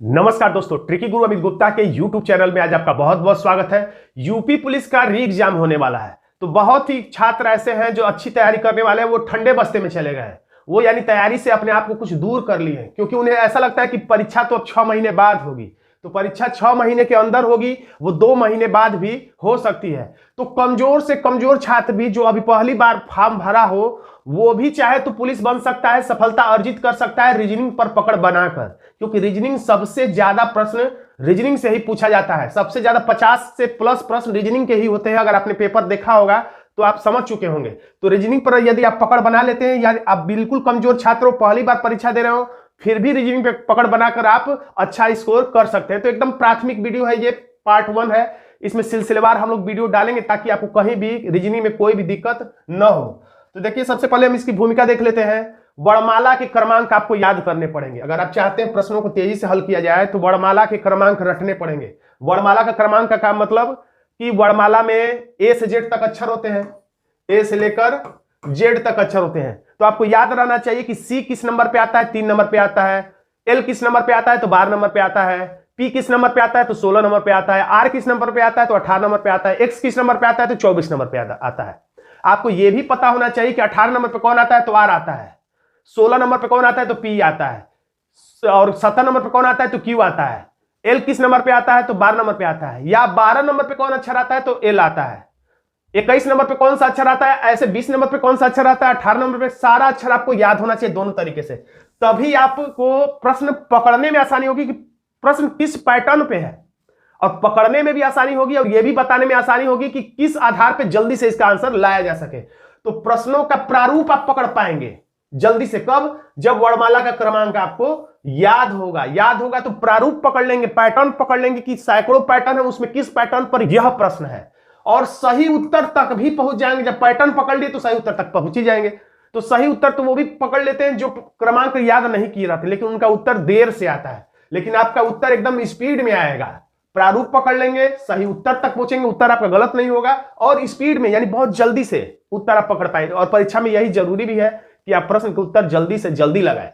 नमस्कार दोस्तों, ट्रिकी गुरु अमित गुप्ता के YouTube चैनल में आज आपका बहुत बहुत स्वागत है। यूपी पुलिस का री एग्जाम होने वाला है, तो बहुत ही छात्र ऐसे हैं जो अच्छी तैयारी करने वाले हैं, वो ठंडे बस्ते में चले गए हैं। वो यानी तैयारी से अपने आप को कुछ दूर कर लिए हैं, क्योंकि उन्हें ऐसा लगता है कि परीक्षा तो अब 6 महीने बाद होगी। तो परीक्षा 6 महीने के अंदर होगी, वो 2 महीने बाद भी हो सकती है। तो कमजोर से कमजोर छात्र भी जो अभी पहली बार फॉर्म भरा हो, वो भी चाहे तो पुलिस बन सकता है, सफलता अर्जित कर सकता है रीजनिंग पर पकड़ बनाकर। क्योंकि रीजनिंग सबसे ज्यादा प्रश्न रीजनिंग से ही पूछा जाता है। सबसे ज्यादा 50 से प्लस प्रश्न रीजनिंग के ही होते हैं। अगर आपने पेपर देखा होगा तो आप समझ चुके होंगे। तो रीजनिंग पर यदि आप पकड़ बना लेते हैं, या आप बिल्कुल कमजोर छात्र हो, पहली बार परीक्षा दे रहे हो, फिर भी रीजनिंग पे पकड़ बनाकर आप अच्छा स्कोर कर सकते हैं। तो एकदम प्राथमिक वीडियो है, ये पार्ट 1 है। इसमें सिलसिलेवार हम लोग वीडियो डालेंगे ताकि आपको कहीं भी रीजनिंग में कोई भी दिक्कत न हो। तो देखिए, सबसे पहले हम इसकी भूमिका देख लेते हैं। वर्णमाला के क्रमांक आपको याद करने पड़ेंगे। अगर आप चाहते हैं प्रश्नों को तेजी से हल किया जाए तो वर्णमाला के क्रमांक रटने पड़ेंगे। वर्णमाला का क्रमांक का काम मतलब कि वर्णमाला में ए से जेड तक अक्षर होते हैं, ए से लेकर जेड तक अक्षर होते हैं। तो आपको याद रहना चाहिए कि सी किस नंबर पे आता है, 3 नंबर पे आता है। एल किस नंबर पे आता है, तो 12 नंबर पे आता है। पी किस नंबर पे आता है, तो 16 नंबर पे आता है। आर किस नंबर पे आता है, तो 18 नंबर पे आता है। एक्स किस नंबर पे आता है, तो 24 नंबर पे आता है। आपको यह भी पता होना चाहिए कि 18 नंबर पे कौन आता है, तो आर आता है। 16 नंबर पे कौन आता है, तो पी आता है। और 17 नंबर पे कौन आता है, तो क्यू आता है। एल किस नंबर पे आता है, तो 12 नंबर पे आता है। या 12 नंबर पे कौन अक्षर आता है, तो एल आता है। 21 नंबर पे कौन सा अक्षर आता है, ऐसे 20 नंबर पे कौन सा अक्षर आता है, 18 नंबर पे। सारा अक्षर आपको याद होना चाहिए दोनों तरीके से, तभी आपको प्रश्न पकड़ने में आसानी होगी कि प्रश्न किस पैटर्न पे है, और पकड़ने में भी आसानी होगी, और यह भी बताने में आसानी होगी कि किस आधार पे जल्दी से इसका आंसर लाया जा सके। तो प्रश्नों का प्रारूप आप पकड़ पाएंगे जल्दी से कब, जब वर्णमाला का क्रमांक आपको याद होगा तो प्रारूप पकड़ लेंगे, पैटर्न पकड़ लेंगे कि सैकड़ों पैटर्न है, उसमें किस पैटर्न पर यह प्रश्न है, और सही उत्तर तक भी पहुंच जाएंगे। जब पैटर्न पकड़ लिए तो सही उत्तर तक पहुंच ही जाएंगे। तो सही उत्तर तो वो भी पकड़ लेते हैं जो क्रमांक याद नहीं किए रहते, लेकिन उनका उत्तर देर से आता है। लेकिन आपका उत्तर एकदम स्पीड में आएगा। प्रारूप पकड़ लेंगे, सही उत्तर तक पहुंचेंगे, उत्तर आपका गलत नहीं होगा, और स्पीड में यानी बहुत जल्दी से उत्तर आप पकड़ पाएंगे। और परीक्षा में यही जरूरी भी है कि आप प्रश्न के उत्तर जल्दी से जल्दी लगाएं।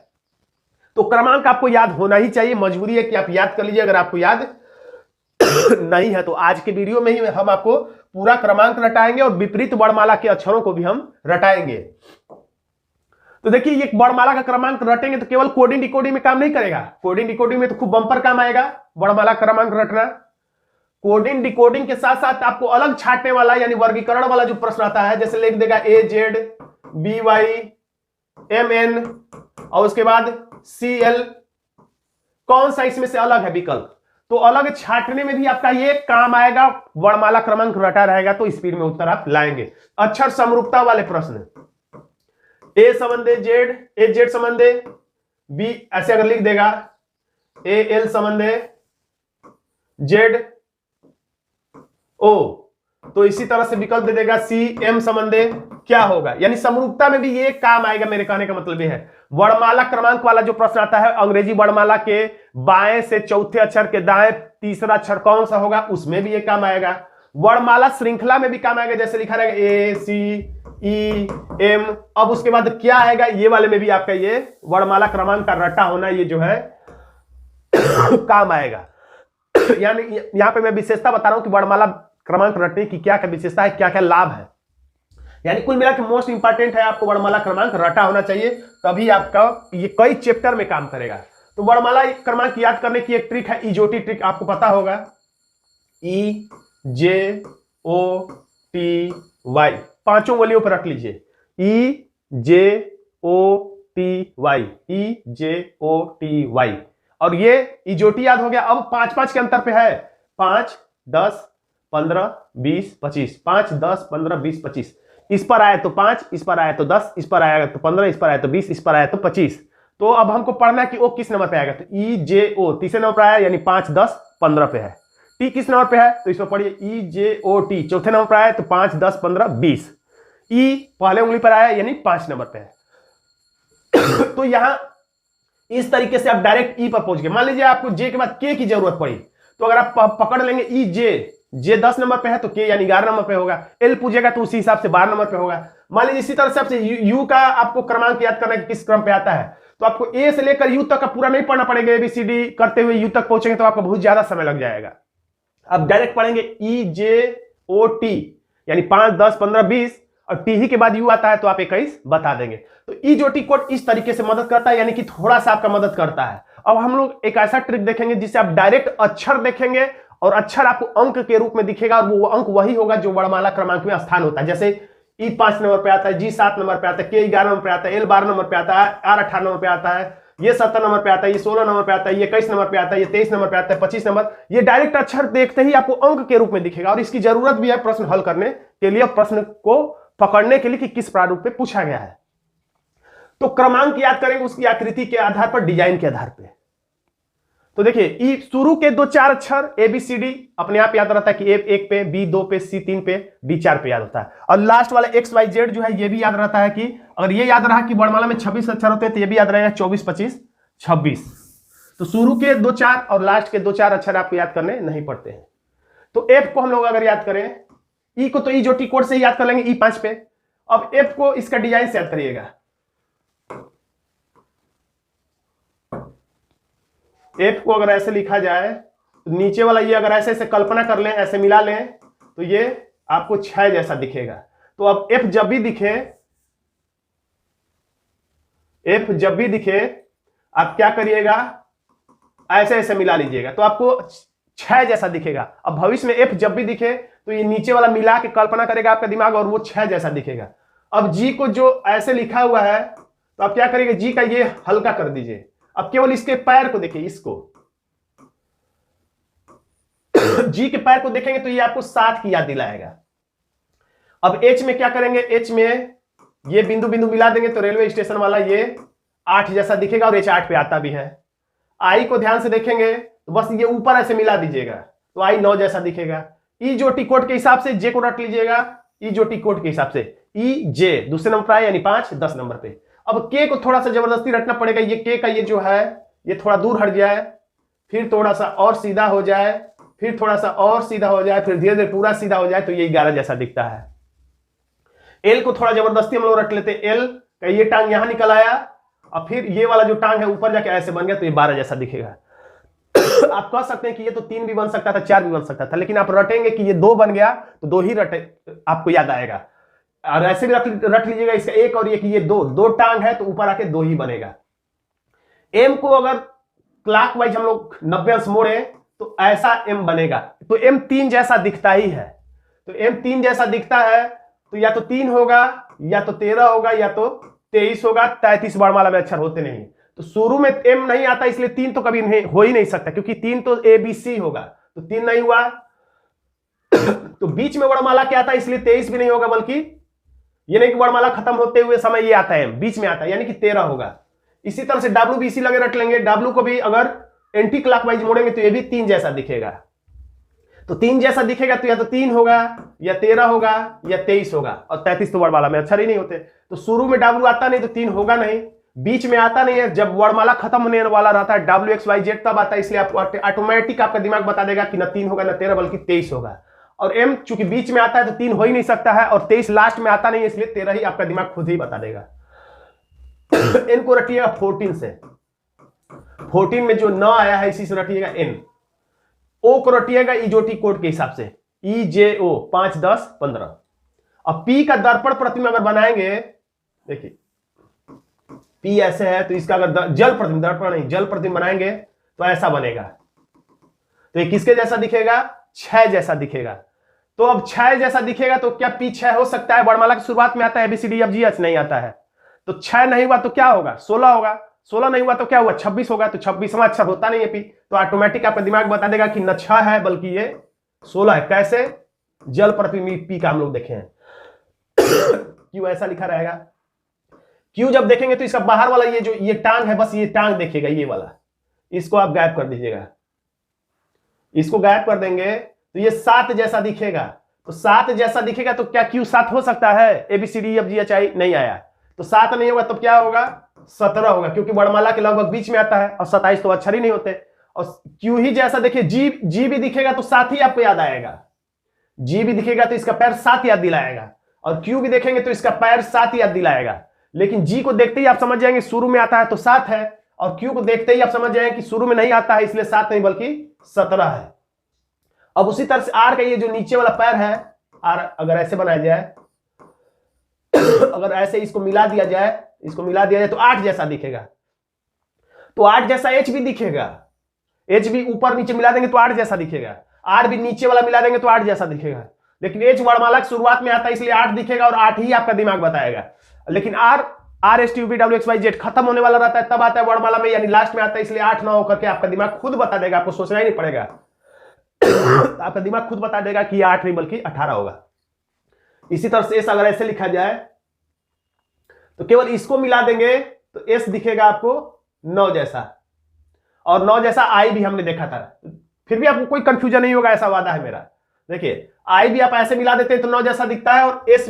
तो क्रमांक आपको याद होना ही चाहिए, मजबूरी है कि आप याद कर लीजिए। अगर आपको याद नहीं है तो आज के वीडियो में ही हम आपको पूरा क्रमांक रटाएंगे, और विपरीत वर्णमाला के अक्षरों को भी हम रटाएंगे। तो देखिए, ये वर्णमाला का क्रमांक रटेंगे तो केवल कोडिंग डिकोडिंग में काम नहीं करेगा। कोडिंग डिकोडिंग में तो खूब बंपर काम आएगा वर्णमाला क्रमांक रटना। कोडिंग डिकोडिंग के साथ साथ आपको अलग छांटने वाला यानी वर्गीकरण वाला जो प्रश्न आता है, जैसे लिख देगा A Z B Y M N और उसके बाद सी एल, कौन सा इसमें से अलग है विकल्प, तो अलग छांटने में भी आपका ये काम आएगा। वर्णमाला क्रमांक रटा रहेगा तो स्पीड में उत्तर आप लाएंगे। अक्षर समरूपता वाले प्रश्न, ए संबंधे जेड, ए जेड संबंधे बी, ऐसे अगर लिख देगा ए एल संबंधे जेड ओ, तो इसी तरह से विकल्प दे देगा सी एम संबंधे क्या होगा। यानी समरूपता में भी ये काम आएगा। मेरे कहने का मतलब ये है, वर्णमाला क्रमांक वाला जो प्रश्न आता है, अंग्रेजी वर्णमाला के बाएं से चौथे अक्षर के दाएं तीसरा अक्षर कौन सा होगा, उसमें भी ये काम आएगा। वर्णमाला श्रृंखला में भी काम आएगा, जैसे लिखा रहेगा ए सी ई एम, अब उसके बाद क्या आएगा, ये वाले में भी आपका ये वर्णमाला क्रमांक का रटा होना ये जो है काम आएगा। यानी यहां पे मैं विशेषता बता रहा हूं कि वर्णमाला क्रमांक रटने की क्या क्या विशेषता है, क्या क्या लाभ है। यानी कुल मिला के मोस्ट इंपॉर्टेंट है, आपको वर्णमाला क्रमांक रटा होना चाहिए, तभी आपका ये कई चैप्टर में काम करेगा। तो वर्णमाला क्रमांक याद करने की एक ट्रिक है, इजोटी ट्रिक, आपको पता होगा। ई जे ओ टी वाई, पांचों वलियों पर रख लीजिए। ई जे ओ टी वाई, ई जे ओ टी वाई, और ये इजोटी याद हो गया। अब 5-5 के अंतर पे है, 5 10 15 20 25, 5 10 15 20 25। इस पर आया तो 5, इस पर आया तो 10, इस पर आया तो 15, इस पर आया तो 20, इस पर आया तो 25। तो अब हमको पढ़ना है कि ओ किस नंबर पे आएगा, तो ई जे ओ तीसरे नंबर पर आया, यानी 5 10 15 पे है। टी किस नंबर पे है, तो इसमें पढ़िए ई जे ओ टी चौथे नंबर पर आया, तो 5 10 15 20। ई पहले उंगली पर आया, यानी 5 नंबर पे है। तो यहां इस तरीके से आप डायरेक्ट ई पर पहुंच गए। मान लीजिए आपको जे के बाद के की जरूरत पड़ी, तो अगर आप पकड़ लेंगे ई जे 10 नंबर पे है तो के यानी 11 नंबर पे होगा। एल पूछेगा तो उसी हिसाब से 12 नंबर पे होगा। मान लीजिए इसी तरह से आपसे यू का आपको क्रमांक याद करना है कि किस क्रम पे आता है, तो आपको ए से लेकर यू तक का पूरा नहीं पढ़ना पड़ेगा, ABCD करते हुए यू तक पहुंचेंगे तो आपका बहुत ज्यादा समय लग जाएगा। अब डायरेक्ट पढ़ेंगे EJOT, यानी 5, 10, 15, 20 और टी ही के बाद यू आता है तो आप 21 बता देंगे। तो EJOT कोड इस तरीके से मदद करता है, यानी कि थोड़ा सा आपका मदद करता है। अब हम लोग एक ऐसा ट्रिक देखेंगे जिससे आप डायरेक्ट अक्षर देखेंगे और अक्षर आपको अंक के रूप में दिखेगा और वो अंक वही होगा जो वर्णमाला क्रमांक में स्थान होता है। जैसे E 5 नंबर पे आता है, G 7 नंबर पे आता है, K 11 नंबर पे आता है, L 12 नंबर पे आता है, R 18 नंबर पे आता है, ये 17 नंबर पे आता है, ये 16 नंबर पे आता है, ये 21 नंबर पे आता है, ये 23 नंबर पे आता है, 25 नंबर। ये डायरेक्ट अक्षर देखते ही आपको अंक के रूप में दिखेगा और इसकी जरूरत भी है प्रश्न हल करने के लिए, प्रश्न को पकड़ने के लिए कि किस प्रारूप पे पूछा गया है। तो क्रमांक याद करेंगे उसकी आकृति के आधार पर, डिजाइन के आधार पर। तो देखिए ई शुरू के 2-4 अक्षर ABCD अपने आप याद रहता है कि A 1 पे, B 2 पे, C 3 पे, D 4 पे याद होता है। और लास्ट वाला XYZ जो है ये भी याद रहता है कि अगर ये याद रहा कि वर्णमाला में 26 अक्षर होते हैं तो ये भी याद रहेगा 24, 25, 26। तो शुरू के 2-4 और लास्ट के 2-4 अक्षर आपको याद करने नहीं पड़ते हैं। तो F को हम लोग अगर याद करें, E को तो EJOT कोड से ही याद कर लेंगे E 5 पे। अब F को इसका डिजाइन से याद करिएगा। F को अगर ऐसे लिखा जाए तो नीचे वाला ये अगर ऐसे ऐसे कल्पना कर लें, ऐसे मिला लें तो ये आपको 6 जैसा दिखेगा। तो अब F जब भी दिखे आप क्या करिएगा, ऐसे ऐसे मिला लीजिएगा तो आपको 6 जैसा दिखेगा। अब भविष्य में F जब भी दिखे तो ये नीचे वाला मिला के कल्पना करेगा आपका दिमाग और वो 6 जैसा दिखेगा। अब G को जो ऐसे लिखा हुआ है तो आप क्या करिएगा, G का ये हल्का कर दीजिए। अब केवल इसके पैर को देखिए, इसको G के पैर को देखेंगे तो ये आपको 7 की याद दिलाएगा। अब H में क्या करेंगे, H में ये बिंदु बिंदु मिला देंगे तो रेलवे स्टेशन वाला ये 8 जैसा दिखेगा और H 8 पे आता भी है। I को ध्यान से देखेंगे तो बस ये ऊपर ऐसे मिला दीजिएगा तो I 9 जैसा दिखेगा। EJOT कोड के हिसाब से J को रट लीजिएगा, EJOT कोड के हिसाब से EJ दूसरे नंबर पर आए यानी 5, 10 नंबर पे। अब K को थोड़ा सा जबरदस्ती रटना पड़ेगा, ये K का ये जो है ये थोड़ा दूर हट जाए, फिर थोड़ा सा और सीधा हो जाए, फिर थोड़ा सा और सीधा हो जाए, फिर धीरे धीरे पूरा सीधा हो जाए तो ये 11 जैसा दिखता है। L को थोड़ा जबरदस्ती हम लोग रट लेते, L का ये टांग यहां निकल आया और फिर ये वाला जो टांग है ऊपर जाके ऐसे बन गया तो ये 12 जैसा दिखेगा। आप कह सकते हैं कि ये तो 3 भी बन सकता था, 4 भी बन सकता था, लेकिन आप रटेंगे कि ये 2 बन गया तो 2 ही रटे आपको याद आएगा। और ऐसे भी रट लीजिएगा इसका एक और ये कि ये 2 टांग है तो ऊपर आके 2 ही बनेगा। M को अगर क्लॉकवाइज हम लोग 90 अंश मोड़े तो ऐसा M बनेगा। तो M 3 जैसा दिखता ही है, तो M 3 जैसा दिखता है तो या तो 3 होगा या तो 13 होगा या तो 23 होगा। 33 वर्णमाला में अक्षर होते नहीं, तो शुरू में M नहीं आता इसलिए 3 तो कभी नहीं हो ही नहीं सकता क्योंकि 3 तो ABC होगा, तो 3 नहीं हुआ। तो बीच में वर्णमाला क्या आता है इसलिए 23 भी नहीं होगा, बल्कि ये नहीं कि वर्णमाला खत्म होते हुए समय ये आता है, बीच में आता है यानी कि 13 होगा। इसी तरह से WBC लगे रट लेंगे, W को भी अगर एंटी क्लॉकवाइज मोड़ेंगे तो ये भी 3 जैसा दिखेगा। तो 3 जैसा दिखेगा तो या तो 3 होगा या 13 होगा या 23 होगा, और 33 तो वर्णमाला में अक्षर ही नहीं होते। तो शुरू में W आता नहीं तो 3 होगा नहीं, बीच में आता नहीं है, जब वर्णमाला खत्म होने वाला रहता है WXYZ तब आता है, इसलिए आपको ऑटोमेटिक आपका दिमाग बता देगा कि ना 3 होगा ना 13 बल्कि 23 होगा। और M चूंकि बीच में आता है तो 3 हो ही नहीं सकता है और 23 लास्ट में आता नहीं है, इसलिए 13 ही आपका दिमाग खुद ही बता देगा। N को रटिएगा 14 से, 14 में जो 9 आया है इसी से रटिएगा N। O को रटिएगा EJOT कोड के हिसाब से EJO 5, 10, 15। अब P का दर्पण प्रतिमा अगर बनाएंगे, देखिए P ऐसे है तो इसका अगर जल प्रतिमा, दर्पण नहीं जल प्रतिमा बनाएंगे तो ऐसा बनेगा। तो ये किसके जैसा दिखेगा, 6 जैसा दिखेगा। तो अब 6 जैसा दिखेगा तो क्या P 6 हो सकता है? वर्णमाला की शुरुआत में आता है ABCDFGH, नहीं आता है। तो 6 नहीं हुआ तो क्या होगा, 16 होगा। 16 नहीं हुआ तो क्या हुआ, 26 होगा। तो 26वां अक्षर होता नहीं है P, तो ऑटोमेटिक आपका दिमाग बता देगा कि न 6 है बल्कि ये 16 है। कैसे, जल प्रतिमा P का हम लोग देखे हैं। क्यों ऐसा लिखा रहेगा, क्यों जब देखेंगे तो इसका बाहर वाला ये जो ये टांग है, बस ये टांग देखिएगा, ये वाला, इसको आप गायब कर दीजिएगा। इसको गायब कर देंगे तो ये 7 जैसा दिखेगा। तो 7 जैसा दिखेगा तो क्या Q 7 हो सकता है? ABCDEFGHI नहीं आया, तो 7 नहीं होगा तो क्या होगा, 17 होगा, क्योंकि वर्णमाला के लगभग बीच में आता है और 27 तो अक्षर ही नहीं होते। और Q ही जैसा देखिए, G भी दिखेगा तो 7 ही आपको याद आएगा। G भी दिखेगा तो इसका पैर 7 याद दिलाएगा, और Q भी देखेंगे तो इसका पैर 7 याद दिलाएगा। लेकिन जी को देखते ही आप समझ जाएंगे शुरू में आता है तो 7 है, और क्यू को देखते ही आप समझ जाएंगे कि शुरू में नहीं आता है इसलिए 7 नहीं बल्कि 17 है। अब उसी तरह से आर का ये जो नीचे वाला पैर है, आर अगर ऐसे बनाया जाए अगर ऐसे इसको मिला दिया जाए तो 8 जैसा दिखेगा, तो 8 जैसा एच भी दिखेगा। एच भी ऊपर नीचे मिला देंगे तो 8 जैसा दिखेगा, आर भी नीचे वाला मिला देंगे तो 8 जैसा दिखेगा। लेकिन एच वर्णमाला की शुरुआत में आता है इसलिए 8 दिखेगा और 8 ही आपका दिमाग बताएगा। लेकिन R S T U V W X Y Z खत्म होने वाला रहता है तब आता है वर्णमाला में, यानी लास्ट में आता है, इसलिए 8 9 होकर के आपका दिमाग खुद बता देगा, आपको सोचना ही नहीं पड़ेगा। आपका दिमाग खुद बता देगा कि 8 नहीं बल्कि 18 होगा। इसी तरह से एस अगर ऐसे लिखा जाए तो केवल इसको मिला देंगे तो एस दिखेगा आपको 9 जैसा, और 9 जैसा आई भी हमने देखा था। फिर भी आपको कोई कंफ्यूजन नहीं होगा, ऐसा वादा है मेरा। देखिए आई भी आप ऐसे मिला देते हैं तो 9 जैसा दिखता है, और एस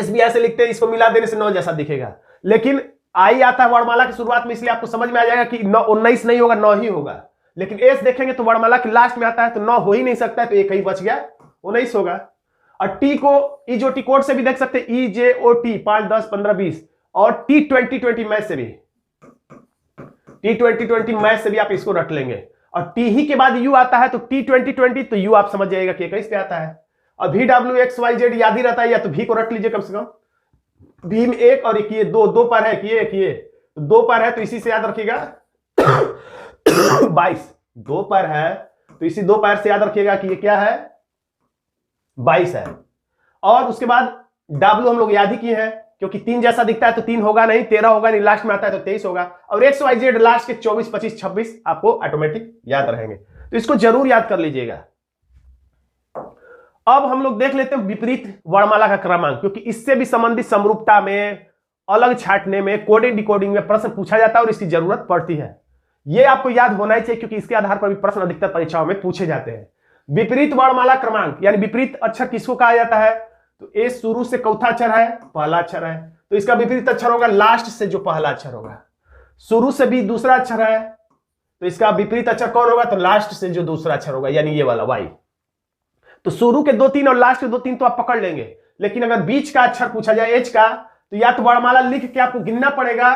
भी ऐसे लिखते हैं, इसको मिला देने से 9 जैसा दिखेगा। लेकिन आई आता है वर्णमाला की शुरुआत में, इसलिए आपको समझ में आ जाएगा कि 19 नहीं होगा, 9 ही होगा। लेकिन एस देखेंगे तो वर्णमाला की लास्ट में आता है तो 9 हो ही नहीं सकता है, तो एक ही बच गया, 19 होगा। और टी को ई जो टी कोड से भी देख सकते हैं, ई जे ओ टी 5 10 15 20, और टी 20 मैच से भी, टी 20 मैच से भी आप इसको रट लेंगे। और टी ही के बाद यू आता है तो टी 20 तो यू आप समझ जाइएगा कि 21 पे आता है। और V W X Y Z याद ही रहता है, या तो वी को रट लीजिए कम से कम। वी में एक और एक ये दो पर है, एक ये 2 पर है तो इसी से याद रखिएगा 22, 2 पर है तो इसी 2 पर से याद रखिएगा कि ये क्या है, 22 है। और उसके बाद डब्ल्यू हम लोग याद ही किए हैं, क्योंकि 3 जैसा दिखता है तो 3 होगा नहीं, 13 होगा नहीं, लास्ट में आता है तो 23 होगा। और एक्स वाई जेड लास्ट के 24 25 26 आपको ऑटोमेटिक याद रहेंगे, तो इसको जरूर याद कर लीजिएगा। अब हम लोग देख लेते हैं विपरीत वर्णमाला का क्रमांक, क्योंकि इससे भी संबंधित समरूपता में, अलग छांटने में, कोडिंग डिकोडिंग में प्रश्न पूछा जाता है और इसकी जरूरत पड़ती है। यह आपको याद होना ही चाहिए, क्योंकि इसके आधार पर भी प्रश्न अधिकतर परीक्षाओं में पूछे जाते हैं। विपरीत वर्णमाला क्रमांक यानी विपरीत अक्षर किसको कहा जाता है, तो ए शुरू से चौथा अक्षर है, पहला अक्षर है, तो इसका विपरीत अक्षर होगा लास्ट से जो पहला अक्षर होगा। शुरू से भी दूसरा अक्षर है तो इसका विपरीत अक्षर कौन होगा, तो लास्ट से जो दूसरा अक्षर होगा, यानी ये वाला वाई। तो शुरू के 2 3 और लास्ट के 2 3 तो आप पकड़ लेंगे, लेकिन अगर बीच का अक्षर पूछा जाए एच का, तो या तो वर्णमाला लिख के आपको गिनना पड़ेगा,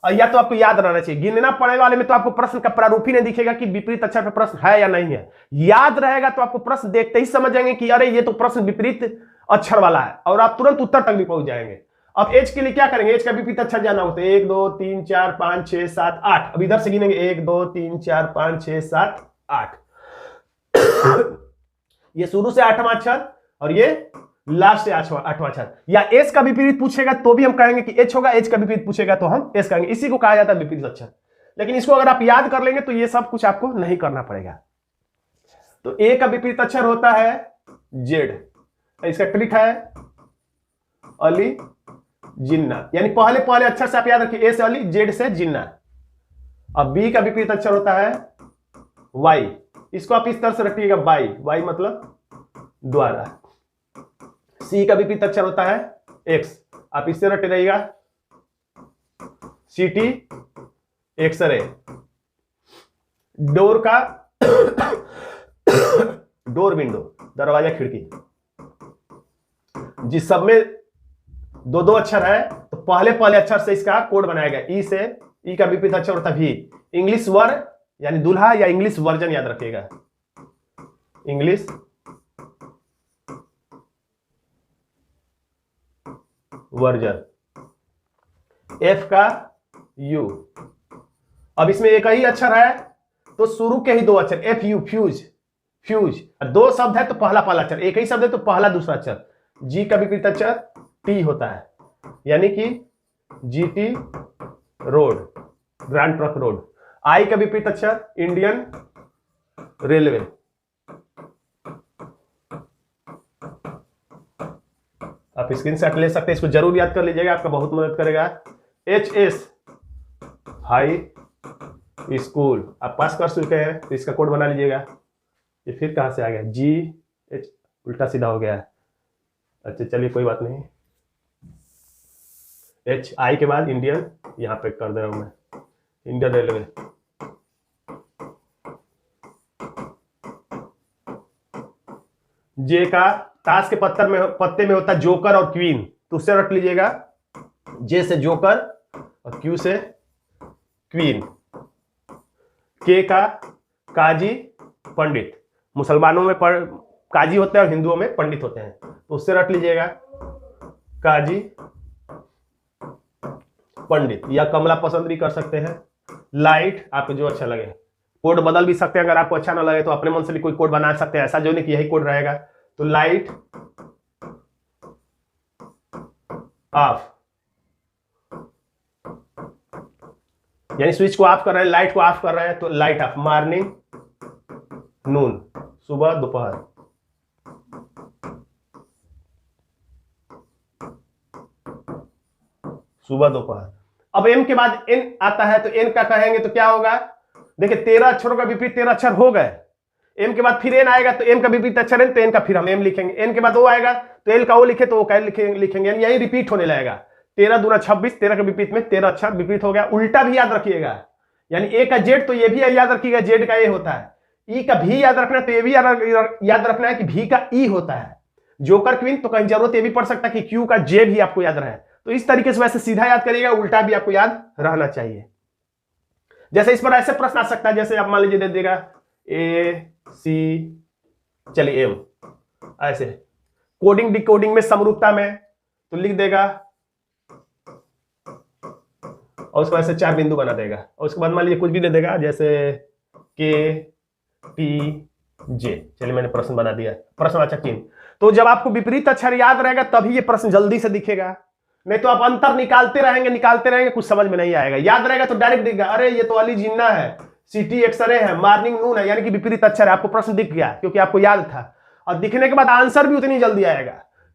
और या तो आपको याद रहना चाहिए। गिनना पड़ने वाले में तो आपको प्रश्न का प्रारूप ही नहीं दिखेगा कि विपरीत अक्षर पे प्रश्न है या नहीं है। याद रहेगा तो आपको प्रश्न देखते ही समझ जाएंगे कि अरे ये तो प्रश्न विपरीत अक्षर वाला है, और आप तुरंत उत्तर तक भी पहुंच जाएंगे। अब एच के लिए क्या करेंगे, एच का विपरीत अक्षर जाना होता है 1 2 3 4 5 6 7 8। अब इधर से गिनेंगे 1 2 3 4 5 6 7 8। ये शुरू से 8वां अक्षर और ये लास्ट से 8वां अक्षर। या एस का विपरीत पूछेगा तो भी हम कहेंगे कि एच होगा, एच का विपरीत पूछेगा तो हम एस कहेंगे। इसी को कहा जाता है विपरीत अक्षर। लेकिन इसको अगर आप याद कर लेंगे तो ये सब कुछ आपको नहीं करना पड़ेगा। तो ए का विपरीत अक्षर होता है जेड, इसका ट्रिक है अली जिन्ना, यानी पहले अक्षर से आप याद रखिए, ए से अली, जेड से जिन्ना। अब बी का विपरीत अक्षर होता है वाई, इसको आप इस तरह से रखिएगा बाई, वाई मतलब द्वारा। सी का विपरीत अक्षर होता है एक्स, आप इससे रटे रहिएगा सीटी एक्सरे। डोर का डोर विंडो, दरवाजा खिड़की। जिस सब में 2 2 अक्षर है तो पहले अक्षर से इसका कोड बनाएगा। ई से, ई का विपरीत अक्षर होता है भी, इंग्लिश वर यानी दूल्हा या इंग्लिश वर्जन याद रखिएगा, इंग्लिश वर्जन। एफ का यू, अब इसमें एक ही अक्षर है तो शुरू के ही 2 अक्षर, एफ यू फ्यूज, फ्यूज। 2 शब्द है तो पहला अक्षर, एक ही शब्द है तो पहला दूसरा अक्षर। जी का विपरीत अक्षर टी होता है, यानी कि GT road, grand trunk road. I का विपरीत अक्षर इंडियन रेलवे। आप स्क्रीनशॉट ले सकते हैं, इसको जरूर याद कर लीजिएगा, आपका बहुत मदद करेगा। एच एस हाई स्कूल, आप पास कर चुके हैं तो इसका कोड बना लीजिएगा। ये फिर कहां से आ गया, जी एच उल्टा सीधा हो गया है। अच्छा चलिए कोई बात नहीं। एच आई के बाद इंडियन, यहां पे कर दे रहा हूं मैं, इंडियन रेलवे। जे का ताश के पत्ते में होता है जोकर और क्वीन, तो उससे रट लीजिएगा जे से जोकर और क्यू से क्वीन, के का काजी पंडित। मुसलमानों में काजी होते हैं और हिंदुओं में पंडित होते हैं, तो उससे रट लीजिएगा काजी पंडित, या कमला पसंद भी कर सकते हैं, लाइट, आपको जो अच्छा लगे। कोड बदल भी सकते हैं, अगर आपको अच्छा ना लगे तो अपने मन से भी कोई कोड बना सकते हैं, ऐसा जो नहीं कि यही कोड रहेगा। तो लाइट ऑफ, यानी स्विच को ऑफ कर रहे हैं, लाइट को ऑफ कर रहे हैं, तो लाइट ऑफ। मॉर्निंग नून, सुबह दोपहर। सुबह दोपहर। अब एम के बाद एन आता है, तो एन का कहेंगे तो क्या होगा? देखिए 13 अक्षरों का विपरीत 13 अक्षर हो गए। एम के बाद फिर एन आएगा, तो एम का विपरीत अक्षर एन, तो एन का फिर हम एम लिखेंगे। एन के बाद ओ आएगा, तो एल का ओ लिखे तो ओ का एल लिखेंगे, यानी यही रिपीट होने लगेगा। 13 दूना 26, 13 के विपरीत में 13 अक्षर विपरीत हो गया। उल्टा भी याद रखिएगा, यानी ए का जेड, तो ये भी याद रखिएगा जेड का ए होता है। ई का भी याद रखना है, तो ये भी याद रखना है कि भी का ई होता है। जोकर क्वीन, तो कहीं जरूरत ये भी पड़ सकता है कि क्यू का जे भी आपको याद रहे। तो इस तरीके से वैसे सीधा याद करिएगा, उल्टा भी आपको याद रहना चाहिए। जैसे इस पर ऐसे प्रश्न आ सकता है, जैसे आप मान लीजिए दे देगा ए सी, चलिए एम, ऐसे कोडिंग डिकोडिंग में समरूपता में तो लिख देगा, और उसके बाद से 4 बिंदु बना देगा, और उसके बाद मान लीजिए कुछ भी दे देगा, जैसे के टी जे। चलिए मैंने प्रश्न बना दिया, प्रश्नवाचक चिन्ह। तो जब आपको विपरीत अक्षर याद रहेगा तभी ये प्रश्न जल्दी से दिखेगा, नहीं तो आप अंतर निकालते रहेंगे, कुछ समझ में नहीं आएगा। याद रहेगा तो डायरेक्ट दिखेगा, अरे ये तो अली जिन्ना है, सिटी एक्सरे है, मॉर्निंग नून है, यानी कि विपरीत अक्षर है। आपको प्रश्न दिख गया क्योंकि आपको याद था, और दिखने के बाद आंसर भी उतनी जल्दी आएगा।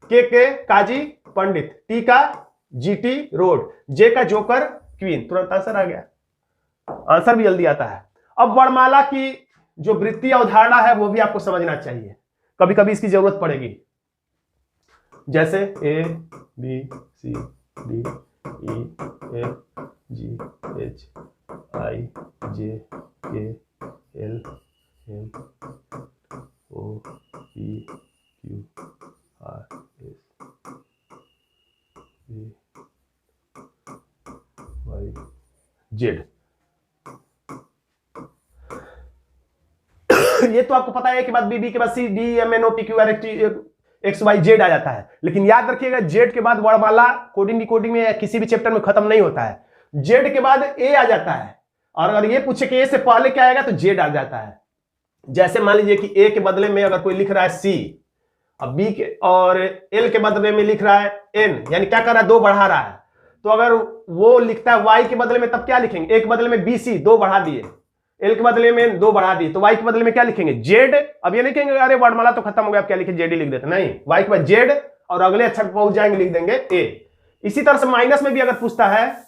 के काजी पंडित, टी का जीटी रोड, जे का जोकर क्वीन, तुरंत आंसर आ गया। आंसर भी जल्दी आता है। अब वर्णमाला की जो वृत्तीय अवधारणा है वो भी आपको समझना चाहिए, कभी कभी इसकी जरूरत पड़ेगी। जैसे A B C D E F G H I J K L M O P Q R S T Y Z. ये तो आपको पता है कि बाद बी के बाद C D M N O P Q R X Y Z आ जाता है, लेकिन याद रखिएगा जेड के बाद वर्णमाला कोडिंग डिकोडिंग में किसी भी चैप्टर में खत्म नहीं होता है। जेड के बाद ए आ जाता है, और अगर ये पूछे कि ए से पहले क्या आएगा तो जेड आ जाता है। जैसे मान लीजिए कि ए के बदले में अगर कोई लिख रहा है सी, अब बी के और एल के बदले में लिख रहा है एन, यानी क्या कर रहा है, 2 बढ़ा रहा है। तो अगर वो लिखता है वाई के बदले में, तब क्या लिखेंगे? ए के बदले में बी सी, 2 बढ़ा दिए, एल के बदले में 2 बढ़ा दिए, तो वाई के बदले में क्या लिखेंगे? जेड। अब ये नहीं कहेंगे अरे वर्णमाला तो खत्म हो गया, अब क्या लिखे, जेड ही लिख देते, नहीं, वाई के बाद जेड, और अगले अक्षर पहुंच जाएंगे, लिख देंगे ए। इसी तरह से माइनस में भी अगर पूछता है,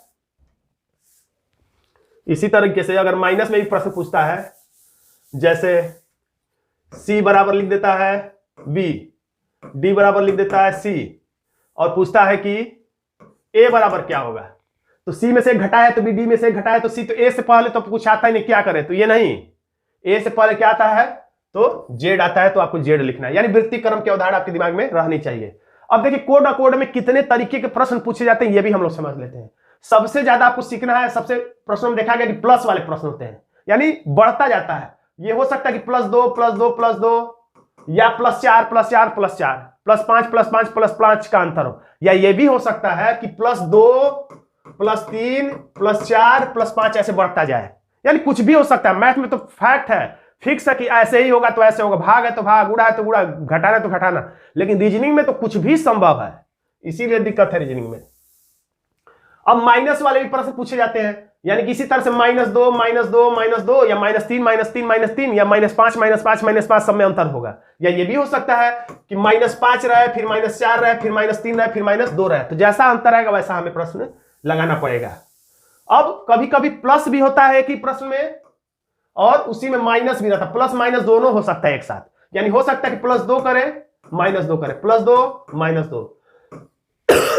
इसी तरीके से अगर माइनस में भी प्रश्न पूछता है, जैसे सी बराबर लिख देता है बी, डी बराबर लिख देता है सी, और पूछता है कि ए बराबर क्या होगा, तो सी में से घटाए तो बी, डी में से घटाए तो सी, तो ए से पहले तो कुछ आता ही नहीं, क्या करें? तो ये नहीं, ए से पहले क्या आता है तो जेड आता है, तो आपको जेड लिखना है। यानी वृत्ति क्रम की अवधारणा आपके दिमाग में रहनी चाहिए। अब देखिए कोड अकोड में कितने तरीके के प्रश्न पूछे जाते हैं ये भी हम लोग समझ लेते हैं। सबसे ज्यादा आपको सीखना है, सबसे प्रश्नों में देखा गया कि प्लस वाले प्रश्न होते हैं, यानी बढ़ता जाता है। ये हो सकता है कि +2 +2 +2, या +4 +4 +4, +5 +5 +5 का अंतर हो, या ये भी हो सकता है कि +2 +3 +4 +5 ऐसे बढ़ता जाए, यानी कुछ भी हो सकता है। मैथ में तो फैक्ट है, फिक्स है कि ऐसे ही होगा तो ऐसे होगा, भाग है तो भाग, उड़ा है तो उड़ा, घटाना है तो घटाना, लेकिन रीजनिंग में तो कुछ भी संभव है, इसीलिए दिक्कत है रीजनिंग में। अब माइनस वाले भी प्रश्न पूछे जाते हैं, यानी किसी तरह से -2 -2 -2, या -3 -3 -3, या -5 -5 -5 सब में अंतर होगा। या ये भी हो सकता है कि -5 रहे, फिर -4 रहे, फिर -3 रहे, फिर -2 रहे, तो जैसा अंतर आएगा वैसा हमें प्रश्न लगाना पड़ेगा। अब कभी कभी प्लस भी होता है कि प्रश्न में, और उसी में माइनस भी रहता है, प्लस माइनस दोनों हो सकता है एक साथ, यानी हो सकता है कि +2 करें -2 करें, +2 -2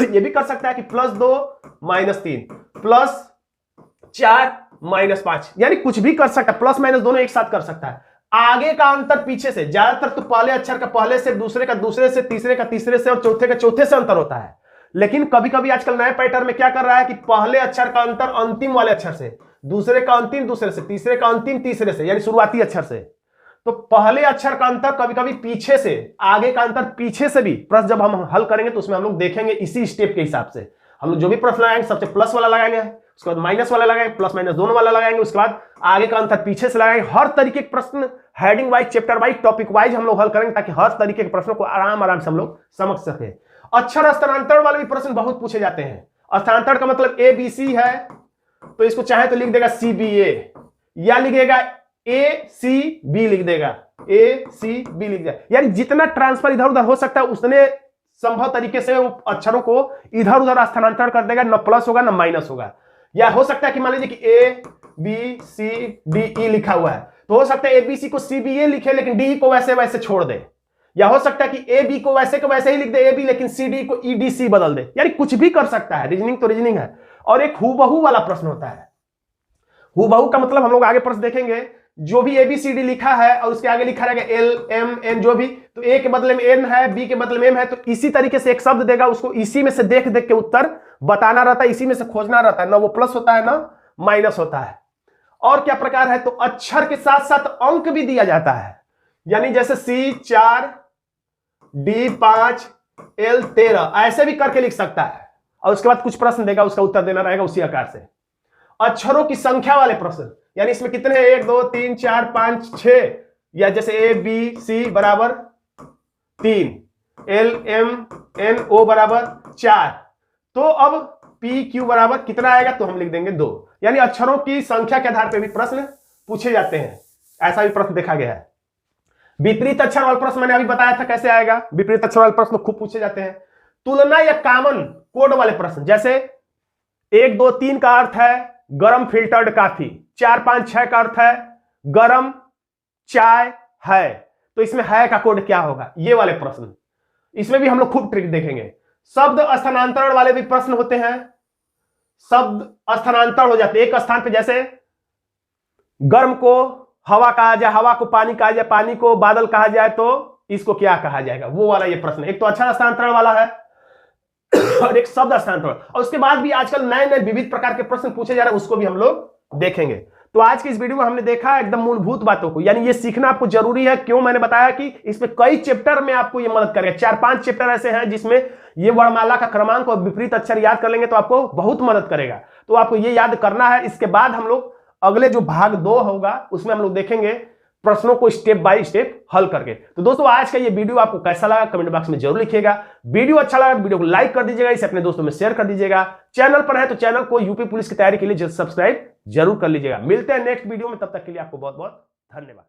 ये भी कर सकता है कि +2 -3 +4 -5, यानी कुछ भी कर सकता है, प्लस माइनस दोनों एक साथ कर सकता है। आगे का अंतर पीछे से, ज्यादातर तो पहले अक्षर का पहले से, दूसरे का दूसरे से, तीसरे का तीसरे से, और चौथे का चौथे से अंतर होता है। लेकिन कभी कभी आजकल नए पैटर्न में क्या कर रहा है कि पहले अक्षर का अंतर अंतिम वाले अक्षर से, दूसरे का अंतिम दूसरे से, तीसरे का अंतिम तीसरे से, यानी शुरुआती अक्षर से। तो पहले अक्षर का अंतर कभी कभी पीछे से, आगे का अंतर पीछे से भी प्रश्न जब हम हल करेंगे तो उसमें हम लोग देखेंगे इसी स्टेप के हिसाब से। हम लोग जो भी प्रश्न लगाएंगे सबसे प्लस वाला लगाएंगे, उसके बाद माइनस वाला लगाएंगे, प्लस माइनस दोनों वाला लगाएंगे, उसके बाद आगे का अंतर पीछे से लगाएंगे। हर तरीके के प्रश्न heading wise, chapter wise, topic wise हम लोग हल करेंगे ताकि हर तरीके के प्रश्नों को आराम से हम लोग समझ सके। अक्षर स्थानांतरण वाले भी प्रश्न बहुत पूछे जाते हैं। स्थानांतरण का मतलब ABC है तो इसको चाहे तो लिख देगा CBA, या लिखेगा ACB, लिख देगा ACB, लिख देगा। यानी जितना ट्रांसफर इधर उधर हो सकता है उतने संभव तरीके से वो अक्षरों को इधर उधर स्थानांतरण कर देगा, न प्लस होगा न माइनस होगा। या हो सकता है कि मान लीजिए कि ABCDE लिखा हुआ है तो हो सकता है ABC को CBA लिखे लेकिन DE को वैसे वैसे छोड़ दे, या हो सकता है कि AB को वैसे ही लिख दे AB, लेकिन CD को EDC बदल दे। यानी कुछ भी कर सकता है, रीजनिंग तो रीजनिंग है। और एक हूबहू वाला प्रश्न होता है। हूबहू का मतलब हम लोग आगे प्रश्न देखेंगे, जो भी ABCD लिखा है और उसके आगे लिखा रहेगा LMN जो भी, तो A के बदले में N है, B के बदले में M है, तो इसी तरीके से एक शब्द देगा, उसको इसी में से देख देख के उत्तर बताना रहता है, इसी में से खोजना रहता है, ना वो प्लस होता है ना माइनस होता है। और क्या प्रकार है, तो अक्षर के साथ साथ अंक भी दिया जाता है, यानी जैसे C4 D5 L13 ऐसे भी करके लिख सकता है। और उसके बाद कुछ प्रश्न देगा, उसका उत्तर देना रहेगा उसी आकार से। अक्षरों की संख्या वाले प्रश्न, यानी इसमें कितने हैं, 1 2 3 4 5 6, या जैसे ABC बराबर 3, LMNO बराबर 4, तो अब PQ बराबर कितना आएगा, तो हम लिख देंगे 2। यानी अक्षरों की संख्या के आधार पर भी प्रश्न पूछे जाते हैं, ऐसा भी प्रश्न देखा गया है। विपरीत अक्षर वाला प्रश्न मैंने अभी बताया था कैसे आएगा। विपरीत अक्षर वाले प्रश्न खूब पूछे जाते हैं। तुलना या कॉमन कोड वाले प्रश्न, जैसे 1 2 3 का अर्थ है गरम फिल्टर्ड कॉफी, 4 5 6 का अर्थ है गरम चाय है, तो इसमें है का कोड क्या होगा, ये वाले प्रश्न, इसमें भी हम लोग खूब ट्रिक देखेंगे। शब्द स्थानांतरण वाले भी प्रश्न होते हैं। शब्द स्थानांतरण हो जाते हैं एक स्थान पे, जैसे गर्म को हवा कहा जाए, हवा को पानी कहा जाए, पानी को बादल कहा जाए, तो इसको क्या कहा जाएगा, वो वाला ये प्रश्न। एक तो अक्षर स्थानांतरण वाला है और एक शब्द स्थानांतरण, और उसके बाद भी आजकल नए नए विविध प्रकार के प्रश्न पूछे जा रहे हैं, उसको भी हम लोग देखेंगे। तो आज की इस वीडियो में हमने देखा एकदम मूलभूत बातों को, यानी ये सीखना आपको जरूरी है। क्यों, मैंने बताया कि इसमें कई चैप्टर में आपको ये मदद करेगा। 4-5 चैप्टर ऐसे हैं जिसमें ये वर्णमाला का क्रमांक और विपरीत अक्षर याद कर लेंगे तो आपको बहुत मदद करेगा। तो आपको ये याद करना है। इसके बाद हम लोग अगले जो भाग 2 होगा उसमें हम लोग देखेंगे प्रश्नों को स्टेप बाय स्टेप हल करके। तो दोस्तों आज का ये वीडियो आपको कैसा लगा कमेंट बॉक्स में जरूर लिखिएगा। वीडियो अच्छा लगा तो वीडियो को लाइक कर दीजिएगा, इसे अपने दोस्तों में शेयर कर दीजिएगा। चैनल पर है तो चैनल को यूपी पुलिस की तैयारी के लिए सब्सक्राइब जरूर कर लीजिएगा। मिलते हैं नेक्स्ट वीडियो में, तब तक के लिए आपको बहुत बहुत धन्यवाद।